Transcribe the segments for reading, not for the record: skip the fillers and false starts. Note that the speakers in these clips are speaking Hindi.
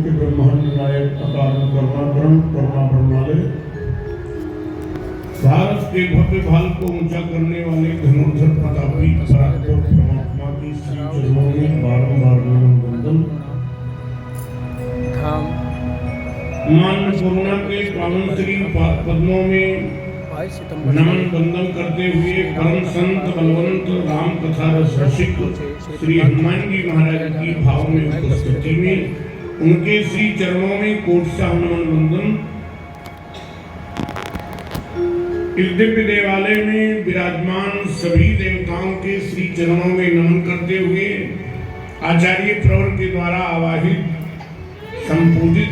के ब्रह्मांड नायक अकारण कर्माकरण कर्मा ब्रह्मालय भारत के भव्य भाल को ऊंचा करने वाले धनुर्धर प्रतापी परात्पर परमात्मा की श्री चरणों में बारंबार नमन वंदन। मान्य करुणा के पावन श्री पद्मों में नमन वंदन करते हुए परम संत बलवंत राम कथा रस रसिक श्री हनुमान जी महाराज की भाव में उपस्थिति में उनके श्री चरणों में कोटसा नमन वंदन। इस दिव्य देवालय में विराजमान सभी देवताओं के श्री चरणों में नमन करते हुए आचार्य प्रवर के द्वारा आवाहित संपूजित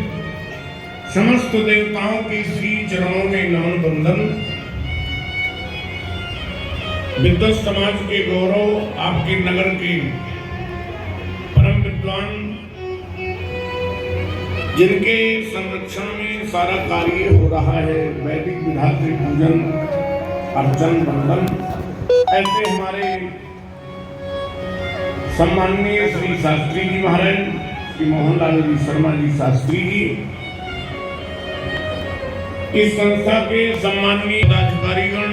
समस्त देवताओं के श्री चरणों में नमन वंदन। विद्वत समाज के गौरव आपके नगर के परम विद्वान जिनके संरक्षण में सारा कार्य हो रहा है, वैदिक विधा से पूजन अर्चन वंदन, ऐसे हमारे सम्माननीय श्री शास्त्री जी महाराज श्री मोहनलाल जी शर्मा जी शास्त्री जी, इस संस्था के सम्माननीय पदाधिकारीगण,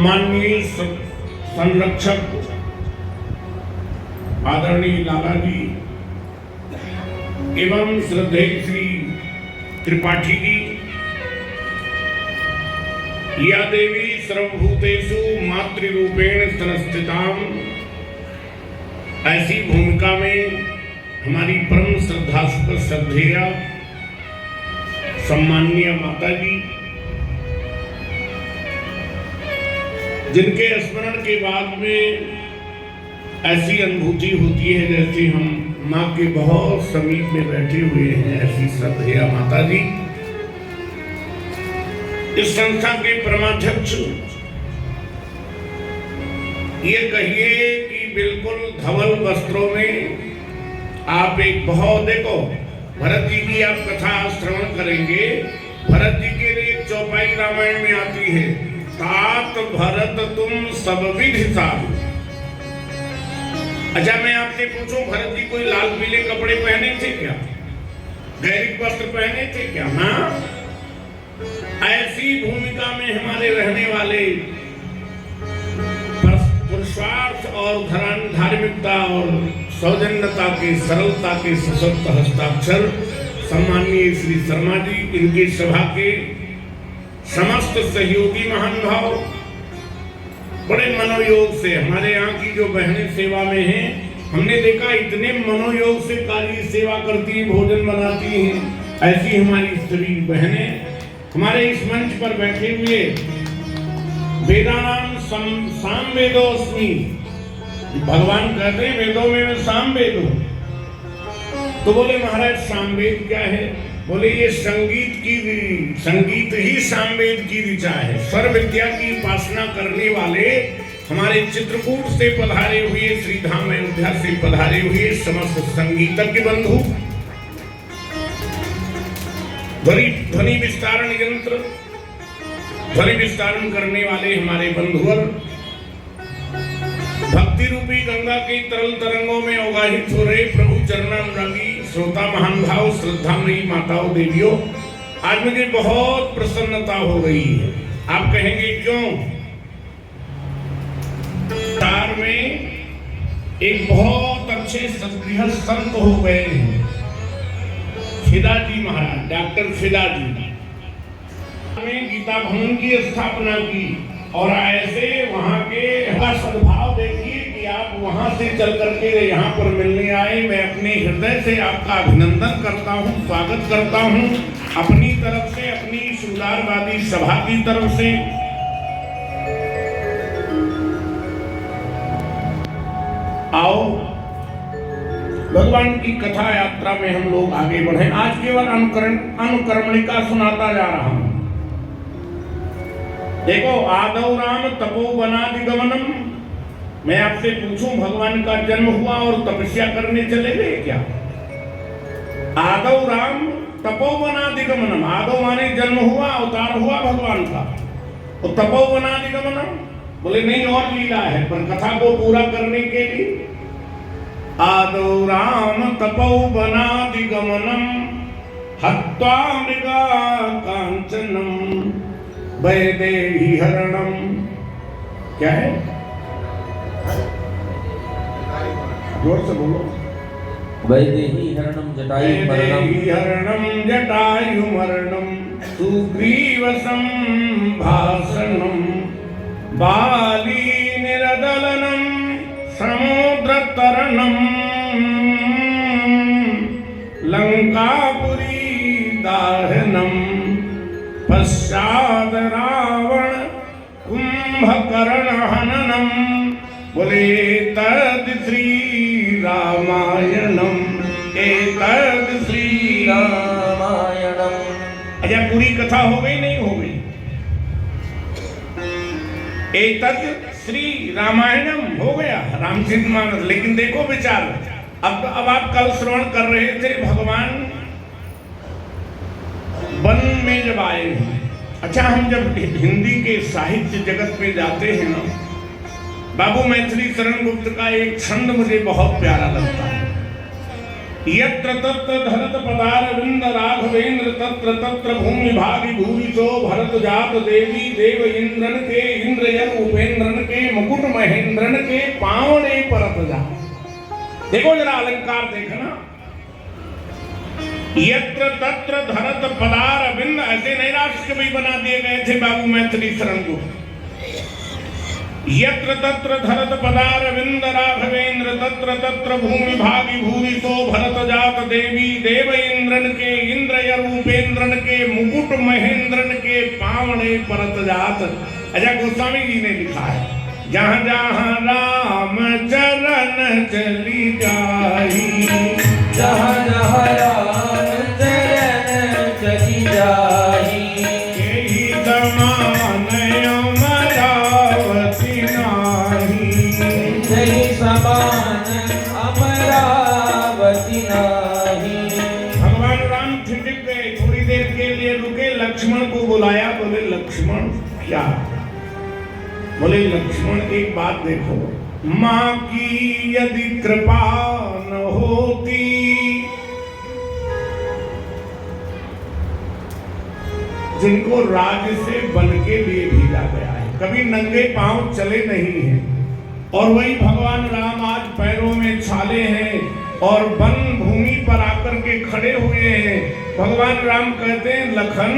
माननीय संरक्षक आदरणीय लाला जी एवं श्रद्धेय श्री त्रिपाठी जी, या देवी सर्वभूतेषु मातृरूपेण संस्थिताम, ऐसी भूमिका में हमारी परम श्रद्धास्पद श्रद्धेय सम्माननीय माता जी, जिनके स्मरण के बाद में ऐसी अनुभूति होती है जैसे हम माँ के बहुत समीप में बैठे हुए हैं, ऐसी श्रद्धेय माता जी। इस संस्था के परमाध्यक्ष, ये कहिए कि बिल्कुल धवल वस्त्रों में आप एक बहुत, देखो भरत जी की आप कथा श्रवण करेंगे, भरत जी के लिए एक चौपाई रामायण में आती है, तात भरत तुम सब विधि साधु। अच्छा मैं आपसे पूछूं, भरत जी कोई लाल पीले कपड़े पहने थे क्या? गैरिक वस्त्र पहने थे क्या? हाँ, ऐसी भूमिका में हमारे रहने वाले पुरुषार्थ और धार्मिकता और सौजन्यता के सरलता के सशक्त हस्ताक्षर सम्माननीय श्री शर्मा जी, इनकी सभा के समस्त सहयोगी महानुभाव बड़े मनोयोग से, हमारे यहाँ की जो बहनें सेवा में हैं, हमने देखा इतने मनोयोग से कार्य सेवा करती हैं, भोजन बनाती हैं। ऐसी हमारी सभी बहनें हमारे इस मंच पर बैठे हुए वेदानाम साम वेदोस्मि, भगवान कहते हैं वेदों में मैं साम वेद हूं। तो बोले महाराज सामवेद क्या है? बोले ये संगीत ही सामवेद की ऋचा है। स्वर विद्या की उपासना करने वाले हमारे चित्रकूट से पधारे हुए, श्री धाम अयोध्या से पधारे हुए समस्त संगीतज्ञ बंधु, ध्वनि विस्तारण यंत्र, ध्वनि विस्तारण करने वाले हमारे बंधुवर, भक्ति रूपी गंगा की तरल तरंगों में अवगाहित हो रहे प्रभु चरणानुरागी श्रोता महानुभाव, श्रद्धामयी माताओं देवियों, आज मुझे बहुत प्रसन्नता हो रही है। आप कहेंगे क्यों? तार में एक बहुत अच्छे सदगृह संत हो गए हैं, फिदा जी महाराज, डॉक्टर फिदा जी ने गीता भवन की स्थापना की, और ऐसे वहां के सद्भाव देखिए कि आप वहां से चल करके यहाँ पर मिलने आए। मैं अपने हृदय से आपका अभिनंदन करता हूँ, स्वागत करता हूँ, अपनी तरफ से, अपनी सुधारवादी सभा की तरफ से। आओ भगवान की कथा यात्रा में हम लोग आगे बढ़े। आज केवल अनुकरणिका सुनाता जा रहा हूं। देखो, आदौ राम तपोवनादिगमनम, मैं आपसे पूछूं भगवान का जन्म हुआ और तपस्या करने चले गए क्या? आदौ राम तपोवनादिगमनम, आदौ माने जन्म हुआ, अवतार हुआ भगवान का, और तपोवनादिगमनम बोले नहीं और लीला है, पर कथा को पूरा करने के लिए आदौ राम तपोवनादिगमनम् हत्वा मृगा कांचनम् वैदेही हरणम्। क्या है? जोर से बोलो। वैदेही हरणम जटायु मरणम सुग्रीव संभाषणम बाली निरदलनम समुद्र तरणम लंकापुरी दाहनम पश्चाद रावण कुंभकर्ण हननम। बोले तद श्री रामायणम एतद श्री रामायणम। अच्छा, पूरी कथा हो गई नहीं हो गई? एतद श्री रामायणम हो गया रामचरितमानस। लेकिन देखो विचार, अब आप कल श्रवण कर रहे थे भगवान वन में जब आए हैं। अच्छा, हम जब हिंदी के साहित्य जगत में जाते हैं ना, बाबू मैथिली शरण गुप्त का एक छंद मुझे बहुत प्यारा लगता है। यत्र तत्र धरत पदारविंद राघवेंद्र तत्र तत्र भूमि भागी भूरिशो भरत जात देवी देव इंद्रन के इंद्रयन उपेंद्रन के मुकुट महेंद्रन के पावने परत जा। देखो जरा अलंकार देखना। यत्र तत्र धरत पदारविंद, ऐसे नहीं राष्ट्र कवि बना दिए गए थे बाबू मैथिली शरण गुप्त। यत्र तत्र धरत पदारविंद राघवेंद्र तत्र तत्र भूमि भागी भूरिशो भरत जात देवी देव इंद्रन के इंद्रय रूपेंद्रन के मुकुट महेंद्रन के पावने परत जात। अच्छा, गोस्वामी जी ने लिखा है, जहाँ जहाँ राम चरण चली जाही, जहाँ जहाँ राम चरण चली जाही, यही समान अमरावती नाही, यही समान अमरावती नाही। भगवान राम ठिठक गए, थोड़ी देर के लिए रुके, लक्ष्मण को बुलाया। बोले लक्ष्मण क्या? बोले लक्ष्मण एक बात देखो, माँ की यदि कृपा न होती, जिनको राज से बन के लिए भेजा गया है, कभी नंगे पांव चले नहीं हैं, और वही भगवान राम आज पैरों में छाले हैं और वन भूमि पर आकर के खड़े हुए हैं। भगवान राम कहते हैं लखन,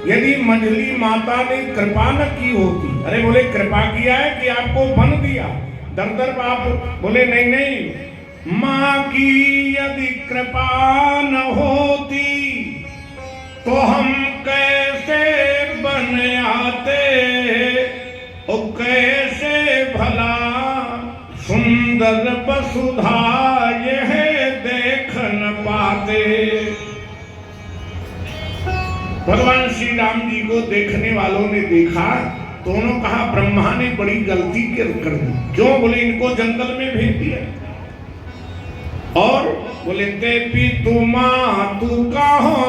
यदि मंझली माता ने कृपा न की होती। अरे बोले कृपा किया है कि आपको वन दिया? दर दर बाप बोले नहीं नहीं, माँ की यदि कृपा न होती तो हम कैसे बन आते, और कैसे भला सुंदर वसुधा यह देख न पाते। भगवान श्री राम जी को देखने वालों ने देखा तो उन्होंने कहा ब्रह्मा ने बड़ी गलती कर दी। क्यों? बोले इनको जंगल में भेज दिया। और बोले ते भी तुम तू कहो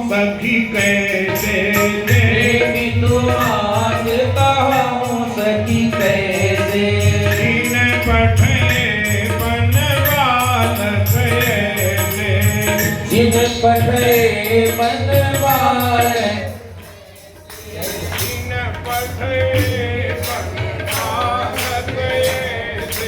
सखी कैसे, ते भी तुम कहो सखी कैसे, इन पठे बनवाल कैसे, जिन पठे बनवाल, इन पठे बनवाल कैसे,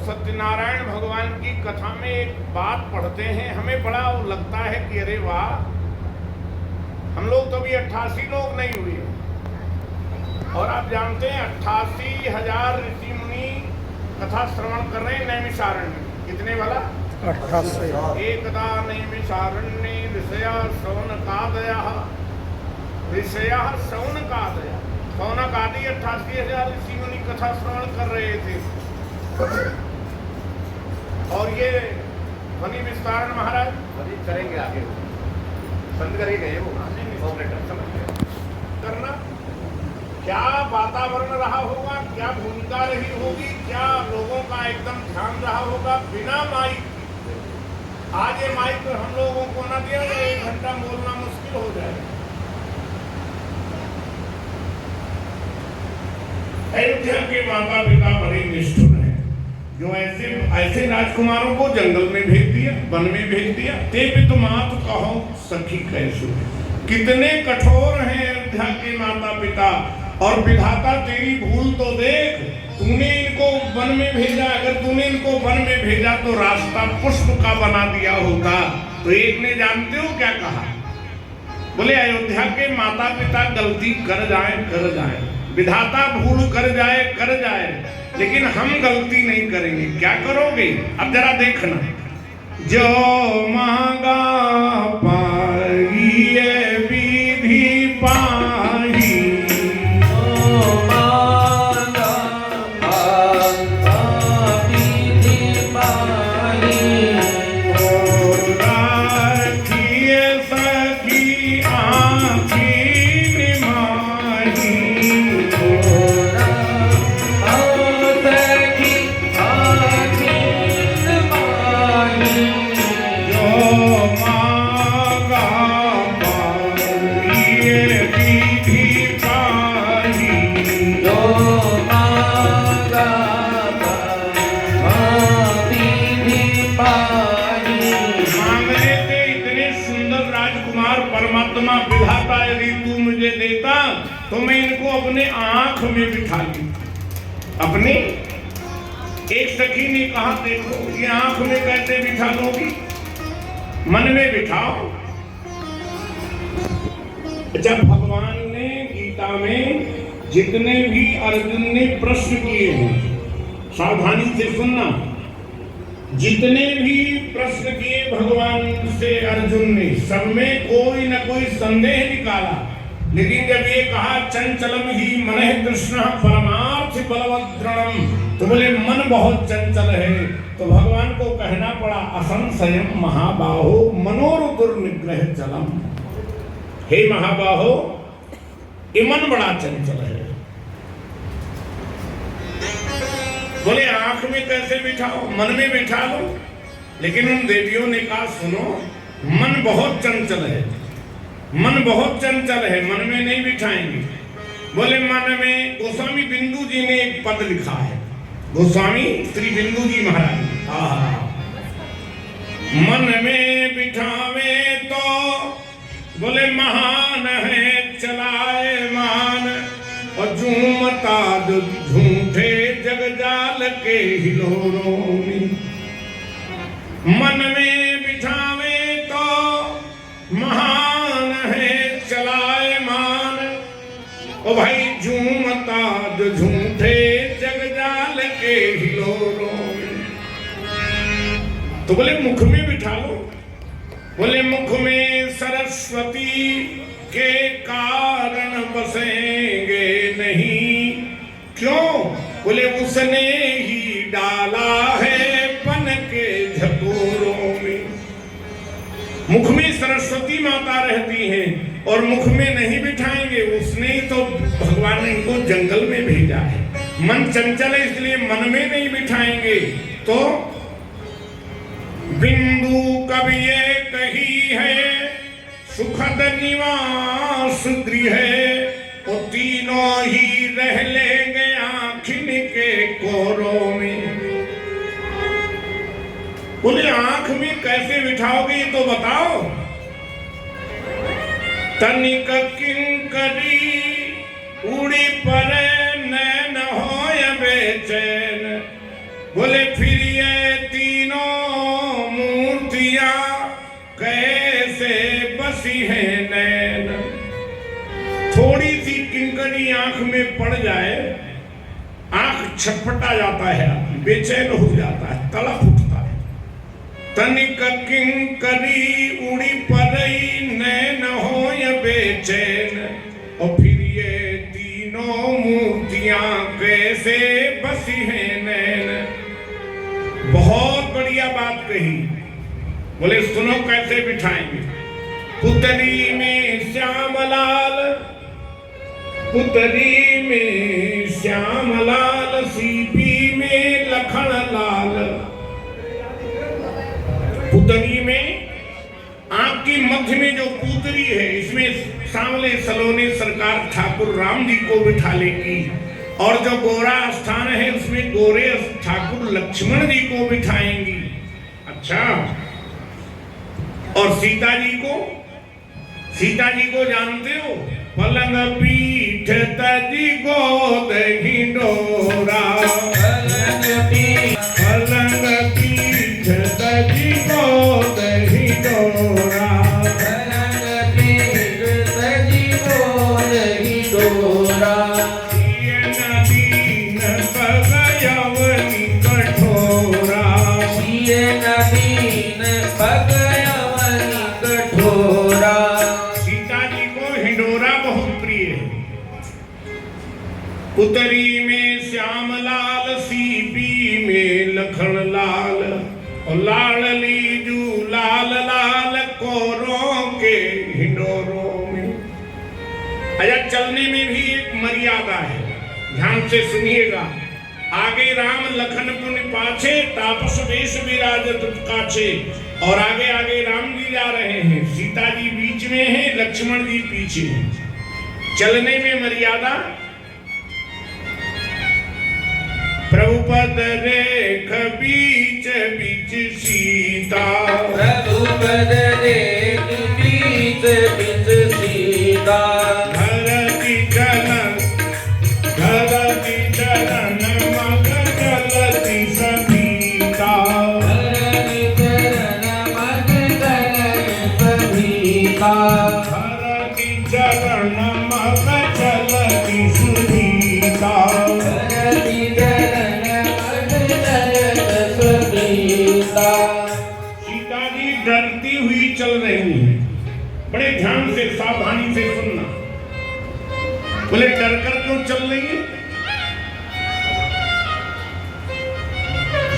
सत्यनारायण भगवान की कथा में एक बात पढ़ते हैं, हमें बड़ा लगता है कि अरे वाह, हम लोग तो अभी 88 लोग नहीं हुए, और आप जानते हैं 88,000 ऋषि मुनि कथा श्रवण कर रहे हैं नैमिषारण्य। कितने वाला? 88। एकदा नैमिषारण्ये ऋषया शौनकादयः, ऋषया शौनकादयः, शौनक आदि 88,000 ऋषि मुनि कथा श्रवण कर रहे थे। और ये ध्वनि विस्तारण महाराज अभी करेंगे आगे बंद करके गए वो ऑपरेटर समझ गए करना। क्या वातावरण रहा होगा, क्या भूमिका रही होगी, क्या लोगों का एकदम ध्यान रहा होगा बिना माइक। आज ये माइक हम लोगों को ना दिया तो 1 घंटा बोलना मुश्किल हो जाएगा। अयोध्या के माता पिता बड़े निष्ठुर हैं, जो ऐसे राजकुमारों को जंगल में भेज दिया, वन में भेज दिया। ते भी तो मात कहो सखी कैसे, कितने कठोर हैं अयोध्या के माता पिता। और विधाता तेरी भूल तो देख, तूने इनको वन में भेजा। अगर तूने इनको वन में भेजा तो रास्ता पुष्प का बना दिया होता। तो एक ने जानते हो क्या कहा, बोले अयोध्या के माता पिता गलती कर जाए, विधाता भूल कर जाए, लेकिन हम गलती नहीं करेंगे। क्या करोगे? अब जरा देखना, जो मांगा पाइए विधि पाई, परमात्मा विधाता यदि तू मुझे देता तो मैं इनको अपने आंख में बिठा ली। अपने एक सखी ने कहा, देखो ये आंख में कैसे बिठा दोगी, मन में बिठाओ। जब भगवान ने गीता में जितने भी अर्जुन ने प्रश्न किए हैं, सावधानी से सुनना, जितने भी प्रश्न किए भगवान से अर्जुन ने, सब में कोई न कोई संदेह निकाला। लेकिन जब ये कहा चंचलम ही मनः कृष्ण परमार्थ बलवद्रणम, तो बोले मन बहुत चंचल है। तो भगवान को कहना पड़ा असंशयम महाबाहो मनोरुदुर्निग्रह चलम। हे महाबाहो, ये मन बड़ा चंचल है। बोले आंख में कैसे बिठाओ, मन में बिठा लो। लेकिन उन देवियों ने कहा सुनो, मन बहुत चंचल है, मन बहुत चंचल है, मन में नहीं बिठाएंगे। बोले मन में, गोस्वामी बिंदु जी ने एक पद लिखा है, गोस्वामी श्री बिंदु जी महाराज, मन में बिठावे तो बोले महान है चलाए मान, और झूमता झूठे जगजाल के हिलोरों में। मन में बिठावे तो महान है चलाए मान, ओ भाई झूमता झूठे जगजाल के हिलोरों में। तो बोले मुख में बिठा लो। बोले मुख में सरस्वती के कारण बसेंगे नहीं, क्यों? बोले उसने ही डाला है पन के झकोरों में। मुख में सरस्वती माता रहती हैं और मुख में नहीं बिठाएंगे, उसने ही तो, भगवान ने इनको जंगल में भेजा है। मन चंचल है इसलिए मन में नहीं बिठाएंगे। तो बिंदु कवि ये कही है सुखद निवास गृह, वो तीनों ही रह लेंगे आँखिन के कोरों में। बोले आंख में कैसे बिठाओगे ये तो बताओ। तनिक किंकरी उड़ी परे नैन होय बेचैन, बोले फिर ये तीनों मूर्तियां कैसे बसी है नैन। थोड़ी सी किंकरी आंख में पड़ जाए, आंख छटपटा जाता है, बेचैन हो जाता है, तड़प उठता है। तनिक किंकरी उड़ी पड़ई नैन होय बेचैन, और फिर ये तीनों मूर्तियां कैसे बसी हैं नैन। बहुत बढ़िया बात कही। बोले सुनो कैसे बिठाएंगे। पुतली में श्यामलाल, पुतली में श्यामलाल, सीपी में लखन लाल। पुतली में आंख की मध्य में जो पुतली है, इसमें सांवले सलोने सरकार ठाकुर राम जी को बिठा लेगी, और जो गोरा स्थान है उसमें गोरे ठाकुर लक्ष्मण जी को बिठाएंगी। अच्छा, और सीता जी को, सीता जी को जानते हो? पलंग पीठ तजी गोद हिंडोरा, पलंग पीठ तजी गोद हिंडोरा, पलंग पीठ तजी गोद हिंडोरा। दीन पगयवनी कठोरा, दीन पगयवनी कठोरा। सीता जी को हिंडोरा बहुत प्रिय है। पुतरी में श्यामलाल, सीपी में लखन लाल, और लाडली जू लाल लाल कोरों के हिंडोरों में। अच्छा, चलने में भी एक मर्यादा है, ध्यान से सुनिएगा। आगे राम लखन पुन पाछे, तापस वेश विराजत काछे, और आगे आगे राम जी जा रहे हैं, सीता जी बीच में है, लक्ष्मण जी पीछे हैं। चलने में मर्यादा। प्रभुपद रेख बीच बीच सीता, प्रभुपद रेख बीच बीच सीता। धरती चलन, धरती चलन मग चलती सभीता, धरती चरण मग चलन सभीता। धरती चलन मग चलती सुधीता। धरती चरण मग चलन सभीता। सीता जी डरती हुई चल रही है। बड़े ध्यान से सावधानी से सुनना। बोले डर कर क्यों चल रही है?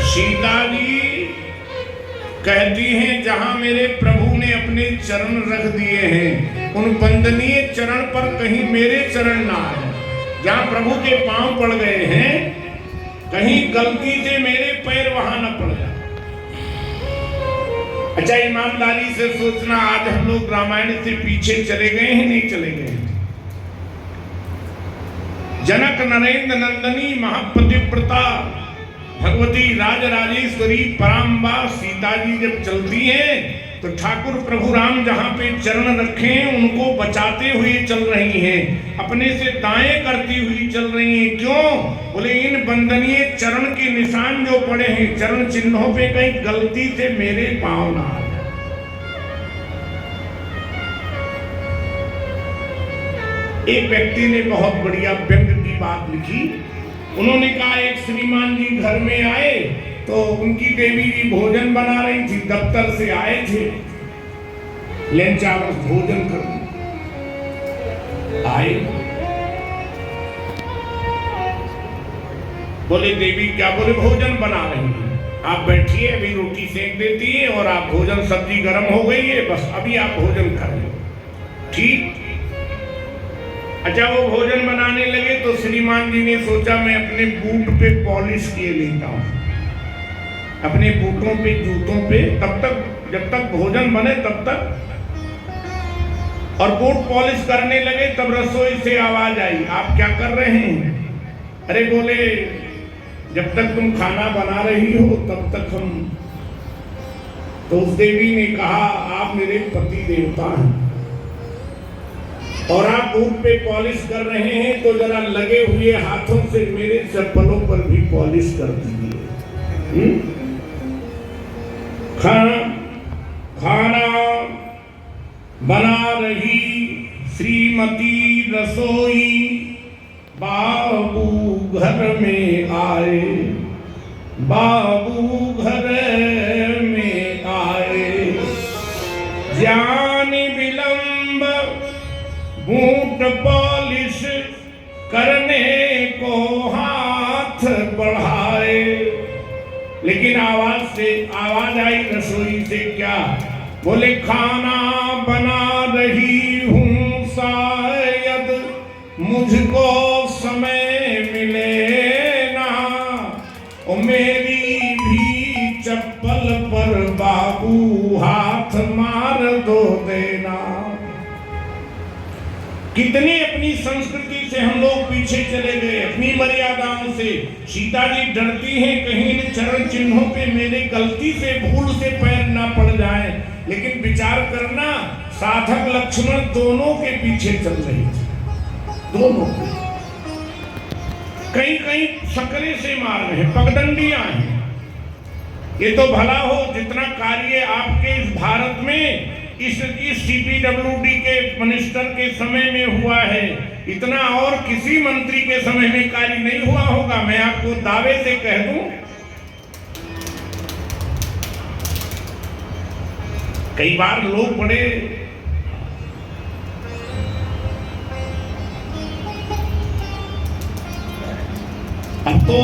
सीता जी कहती हैं जहां मेरे प्रभु ने अपने चरण रख दिए हैं, उन वंदनीय चरण पर कहीं मेरे चरण ना आए। जहां प्रभु के पांव पड़ गए हैं, कहीं गलती से मेरे पैर वहां न पड़ जाए। अच्छा, ईमानदारी से सोचना, आज हम लोग रामायण से पीछे चले गए हैं, नहीं चले गए हैं? जनक नरेंद्र नंदनी महापतिव्रता भगवती राजराजेश्वरी पराम्बा सीता जी जब चलती हैं, तो ठाकुर प्रभु राम जहां पे चरण रखे हैं उनको बचाते हुए चल रही हैं, अपने से दाएं करती हुई चल रही हैं। क्यों? बोले इन वंदनीय चरण के निशान जो पड़े हैं, चरण चिन्हों पे कहीं गलती से मेरे पांव ना आ जाए। एक व्यक्ति ने बहुत बढ़िया व्यंग की बात लिखी। उन्होंने कहा एक श्रीमान जी घर में आए तो उनकी देवी जी भोजन बना रही थी, दफ्तर से आए थे, लंच आवर भोजन करने आए। बोले देवी क्या? बोले भोजन बना रही हैं, आप बैठिए, अभी रोटी सेक देती है और आप भोजन, सब्जी गर्म हो गई है, बस अभी आप भोजन कर लो। ठीक। अच्छा, वो भोजन बनाने लगे तो श्रीमान जी ने सोचा मैं अपने बूट पे पॉलिश किए लेता हूं, अपने बूटों पे, जूतों पे, तब तक जब तक भोजन बने तब तक। और बूट पॉलिश करने लगे, तब रसोई से आवाज आई, आप क्या कर रहे हैं? अरे बोले जब तक तुम खाना बना रही हो तब तक हम। तो उस देवी ने कहा आप मेरे पति देवता हैं और आप बूट पे पॉलिश कर रहे हैं, तो जरा लगे हुए हाथों से मेरे चप्पलों पर भी पॉलिश कर दीजिए। खाना बना रही श्रीमती रसोई, बाबू घर में आए, बाबू घर में आए। जान विलंब बूट पॉलिश करने को हाथ बढ़ाए, लेकिन आवाज आई रसोई से, क्या बोले खाना बना रही हूं, शायद मुझको समय मिले ना, ओ मेरी भी चप्पल पर बाबू हाथ मार दो देना। कितने अपनी संस्कृति से हम लोग पीछे चले गए, अपनी मर्यादाओं से। सीता जी डरती हैं कहीं इन चरण चिन्हों पे मेरे गलती से भूल से पैर ना पड़ जाए, लेकिन विचार करना साधक लक्ष्मण दोनों के पीछे चल रही थी, दोनों कहीं कहीं सकरे से मार रहे, पगडंडियां हैं। ये तो भला हो जितना कार्य आपके इस भारत में इस CPWD के मिनिस्टर के समय में हुआ है, इतना और किसी मंत्री के समय में कार्य नहीं हुआ होगा। मैं आपको दावे से कह दूं, कई बार लोग बड़े अब तो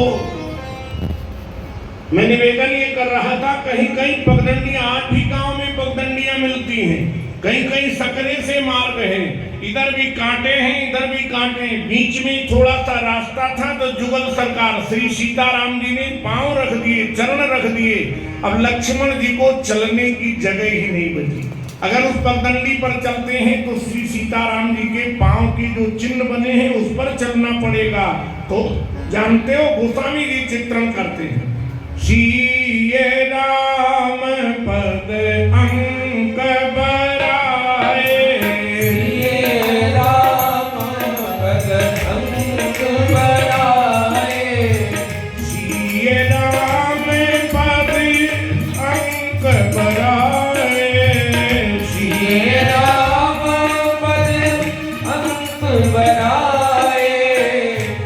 मैं निवेदन ये कर रहा था, कहीं कहीं पगडंडियां, आज भी गांव में पगडंडियां मिलती हैं, कहीं कहीं सकरे से मार रहे हैं, इधर भी कांटे हैं इधर भी कांटे हैं। बीच में थोड़ा सा रास्ता था तो जुगल सरकार श्री सीताराम जी ने पांव रख दिए, चरण रख दिए। अब लक्ष्मण जी को चलने की जगह ही नहीं बची। अगर उस पगडंडी पर चलते हैं तो श्री सीताराम जी के पांव के जो चिन्ह बने हैं उस पर चलना पड़ेगा। तो जानते हो गोस्वामी जी चित्रण करते हैं, सीए राम पद अंक बराए, सीए राम पद अंक बराए, सीए राम पद अंक बराए, सीए राम पद अंक बराए,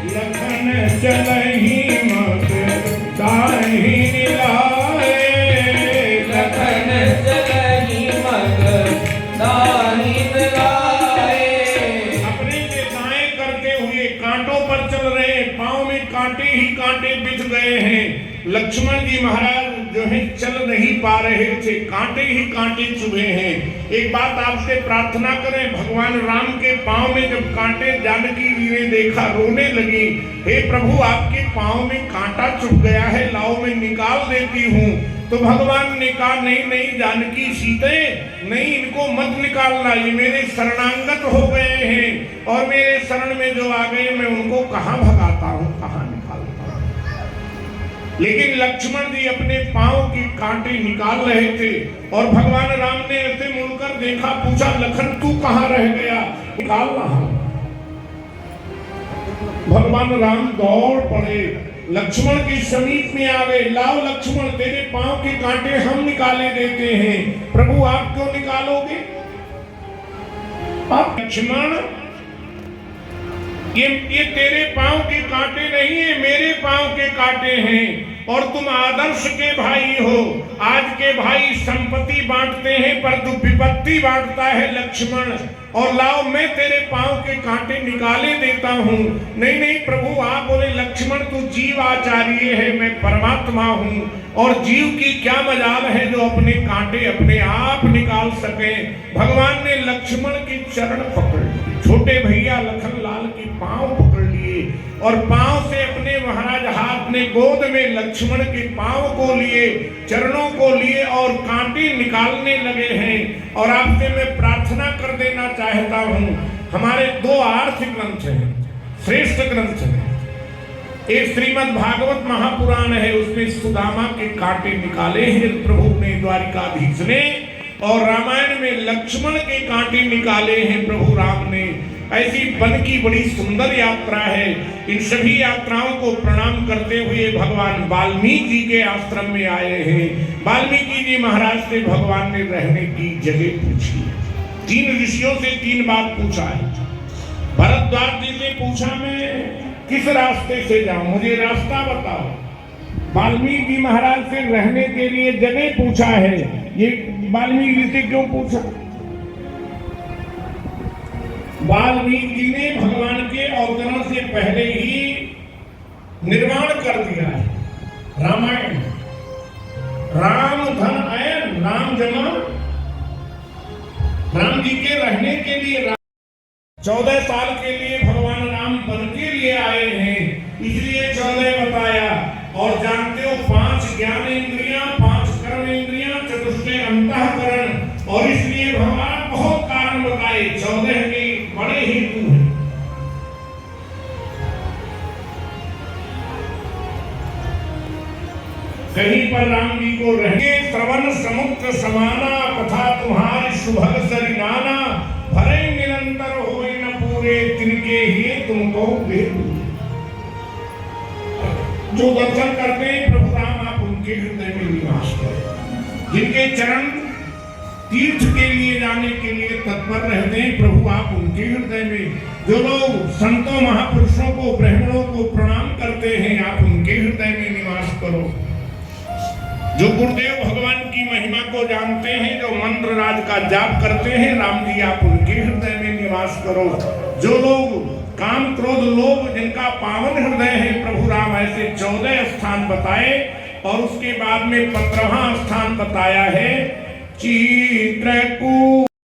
लखन चलहि मत दाहि लाए, लखन चलहि मत दाहि लाए। अपने से दाएं करते हुए कांटों पर चल रहे, पांव में कांटे ही कांटे बिछ गए हैं। लक्ष्मण जी महाराज जो है चल नहीं पा रहे थे, कांटे ही कांटे चुभे हैं। एक बात आपसे प्रार्थना करें, भगवान राम के पांव में जब कांटे जानकी जी ने देखा रोने लगी, हे प्रभु आपके पांव में कांटा चुभ गया है, लाओ मैं निकाल देती हूँ। तो भगवान ने कहा नहीं नहीं जानकी सीते, नहीं इनको मत निकालना, ये मेरे शरणांगत हो गए हैं और मेरे शरण में जो आ गए मैं उनको कहाँ भगाता हूँ, कहाँ निकालता हूँ। लेकिन लक्ष्मण जी अपने पांव के कांटे निकाल रहे थे और भगवान राम ने ऐसे मुड़कर देखा, पूछा लखन तू कहाँ रह गया, निकाल रहा हूं। भगवान राम दौड़ पड़े, लक्ष्मण के समीप में आ गए, लाओ लक्ष्मण तेरे पांव के कांटे हम निकाले देते हैं। प्रभु आप क्यों निकालोगे? आप लक्ष्मण ये तेरे पांव के कांटे नहीं है, मेरे पांव के कांटे हैं और तुम आदर्श के भाई हो। आज के भाई संपत्ति बांटते हैं पर तू विपत्ति बांटता है लक्ष्मण, और लाओ मैं तेरे पांव के कांटे निकाले देता हूँ। नहीं नहीं प्रभु आप बोले लक्ष्मण तू जीव आचार्य है, मैं परमात्मा हूँ और जीव की क्या मजाल है जो अपने कांटे अपने आप निकाल सके। भगवान ने लक्ष्मण के चरण पकड़ लिए, छोटे भैया लखन लाल के पांव पकड़ लिए और पांव से अपने महाराज हाथ ने गोद में लक्ष्मण के पांव को लिए, चरणों को लिए और कांटे निकालने लगे हैं। और आपसे मैं प्रार्थना कर देना चाहता हूँ, हमारे दो आर्थ ग्रंथ हैं, श्रेष्ठ ग्रंथ हैं। एक श्रीमद् भागवत महापुराण है, उसमें सुदामा के कांटे निकाले हैं प्रभु ने द्वारिकाधीश ने, और रामायण में लक्ष्मण के कांटे निकाले हैं प्रभु राम ने। ऐसी वन की बड़ी सुंदर यात्रा है। इन सभी यात्राओं को प्रणाम करते हुए भगवान वाल्मीकि जी के आश्रम में आए हैं। वाल्मीकि जी महाराज से भगवान ने रहने की जगह पूछी है। 3 ऋषियों से 3 बात पूछा है। भरद्वाज जी से पूछा मैं किस रास्ते से जाऊं, मुझे रास्ता बताओ। वाल्मीकि जी महाराज से रहने के लिए जगह पूछा है। ये वाल्मीकि जी से क्यों पूछा? वाल्मीकि जी ने भगवान के अवतरण से पहले ही निर्माण कर दिया है रामायण। राम धन आयन, राम जमा के लिए 14 साल के लिए भगवान राम बन के लिए आए हैं, इसलिए 14 बताया। और जानते हो 5 ज्ञान इंद्रियां, 5 कर्म इंद्रियां, चतुष्टय अंतःकरण, और इसलिए भगवान बहुत कारण बताए। 14 के बड़े हेतु हैं। कहीं पर राम जी को रहे श्रवण समुद्र समाना, कथा तुम्हारी सुभग सरिनाना, भरे निरंतर होए न पूरे, तिनके ही तुमको भेद। जो दर्शन करते हैं प्रभु राम, आप उनके हृदय में निवास करें। जिनके चरण तीर्थ के लिए जाने के लिए तत्पर रहते हैं, प्रभु आप उनके हृदय में। जो लोग संतों महापुरुषों को, ब्राह्मणों को प्रणाम करते हैं, आप उनके हृदय में निवास करो। जो गुरुदेव भगवान की महिमा को जानते हैं, जो मंत्र राज का जाप करते हैं, राम जी आप उनके हृदय में निवास करो। जो लोग काम क्रोध लोभ जिनका पावन हृदय है, प्रभु राम ऐसे 14 स्थान बताए। और उसके बाद में 15वां स्थान बताया है चित्रकूट।